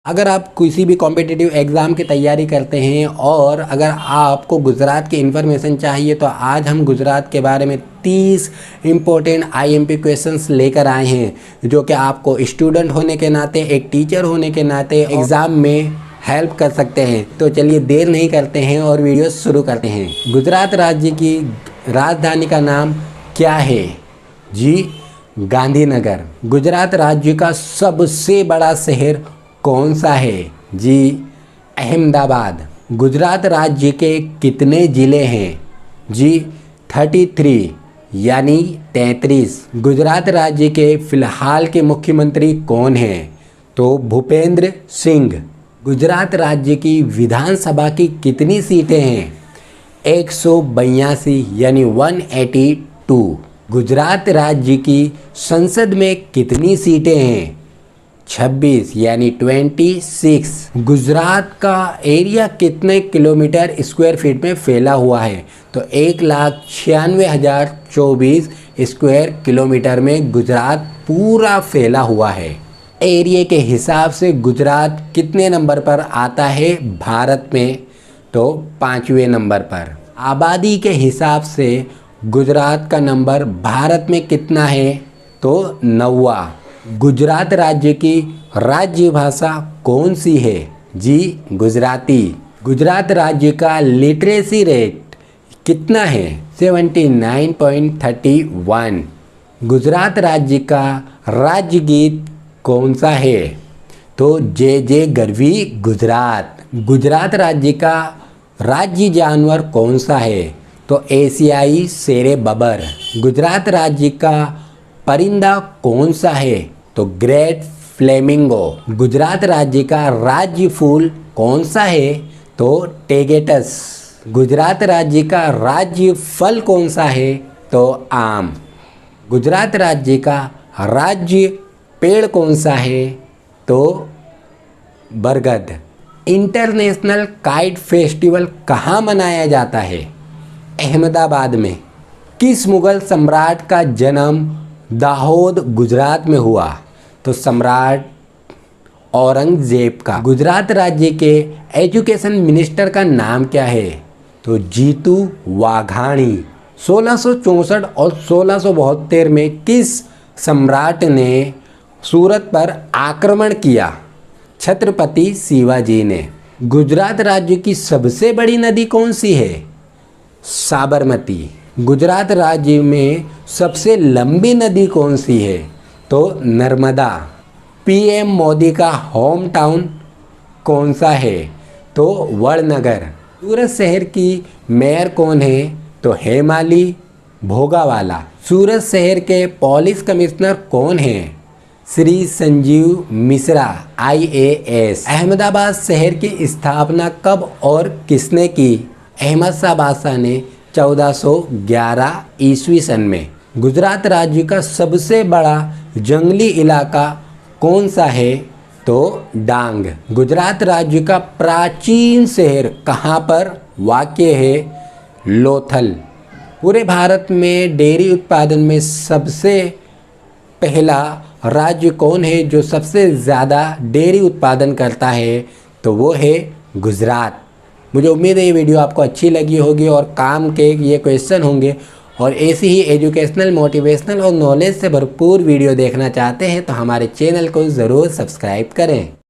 अगर आप किसी भी कॉम्पिटिटिव एग्ज़ाम की तैयारी करते हैं और अगर आपको गुजरात की इन्फॉर्मेशन चाहिए तो आज हम गुजरात के बारे में 30 इम्पोर्टेंट आईएमपी क्वेश्चंस लेकर आए हैं जो कि आपको स्टूडेंट होने के नाते, एक टीचर होने के नाते एग्ज़ाम में हेल्प कर सकते हैं। तो चलिए देर नहीं करते हैं और वीडियो शुरू करते हैं। गुजरात राज्य की राजधानी का नाम क्या है? जी, गांधीनगर। गुजरात राज्य का सबसे बड़ा शहर कौन सा है? जी, अहमदाबाद। गुजरात राज्य के कितने ज़िले हैं? जी, 33 यानी 33। गुजरात राज्य के फ़िलहाल के मुख्यमंत्री कौन हैं? तो भूपेंद्र सिंह। गुजरात राज्य की विधानसभा की कितनी सीटें हैं? 182 यानी 182। गुजरात राज्य की संसद में कितनी सीटें हैं? 26 यानी 26। गुजरात का एरिया कितने किलोमीटर स्क्वायर फीट में फैला हुआ है? तो 1,96,024 स्क्वायर किलोमीटर में गुजरात पूरा फैला हुआ है। एरिया के हिसाब से गुजरात कितने नंबर पर आता है भारत में? तो 5वें नंबर पर। आबादी के हिसाब से गुजरात का नंबर भारत में कितना है? तो 9वां। गुजरात राज्य की राज्य भाषा कौन सी है? जी, गुजराती। गुजरात राज्य का लिटरेसी रेट कितना है? 79.31। गुजरात राज्य का राज्य गीत कौन सा है? तो जय जय गरवी गुजरात। गुजरात राज्य का राज्य जानवर कौन सा है? तो एशियाई शेरे बबर। गुजरात राज्य का परिंदा कौन सा है? तो ग्रेट फ्लेमिंगो। गुजरात राज्य का राज्य फूल कौन सा है? तो टेगेटस। गुजरात राज्य का राज्य फल कौन सा है? तो आम। गुजरात राज्य का राज्य पेड़ कौन सा है? तो बरगद। इंटरनेशनल काइट फेस्टिवल कहाँ मनाया जाता है? अहमदाबाद में। किस मुग़ल सम्राट का जन्म दाहोद गुजरात में हुआ? तो सम्राट औरंगजेब का। गुजरात राज्य के एजुकेशन मिनिस्टर का नाम क्या है? तो जीतू वाघाणी। 1664 और 1672 में किस सम्राट ने सूरत पर आक्रमण किया? छत्रपति शिवाजी ने। गुजरात राज्य की सबसे बड़ी नदी कौन सी है? साबरमती। गुजरात राज्य में सबसे लंबी नदी कौन सी है? तो नर्मदा। पीएम मोदी का होम टाउन कौन सा है? तो वड़नगर। सूरत शहर की मेयर कौन है? तो हेमाली भोगावाला। सूरत शहर के पुलिस कमिश्नर कौन हैं? श्री संजीव मिश्रा IAS। अहमदाबाद शहर की स्थापना कब और किसने की? अहमद शाह बादशाह ने 1411 ईस्वी सन में। गुजरात राज्य का सबसे बड़ा जंगली इलाका कौन सा है? तो डांग। गुजरात राज्य का प्राचीन शहर कहाँ पर वाक़ है? लोथल। पूरे भारत में डेयरी उत्पादन में सबसे पहला राज्य कौन है जो सबसे ज़्यादा डेयरी उत्पादन करता है? तो वो है गुजरात। मुझे उम्मीद है ये वीडियो आपको अच्छी लगी होगी और काम के ये क्वेश्चन होंगे। और ऐसी ही एजुकेशनल, मोटिवेशनल और नॉलेज से भरपूर वीडियो देखना चाहते हैं तो हमारे चैनल को ज़रूर सब्सक्राइब करें।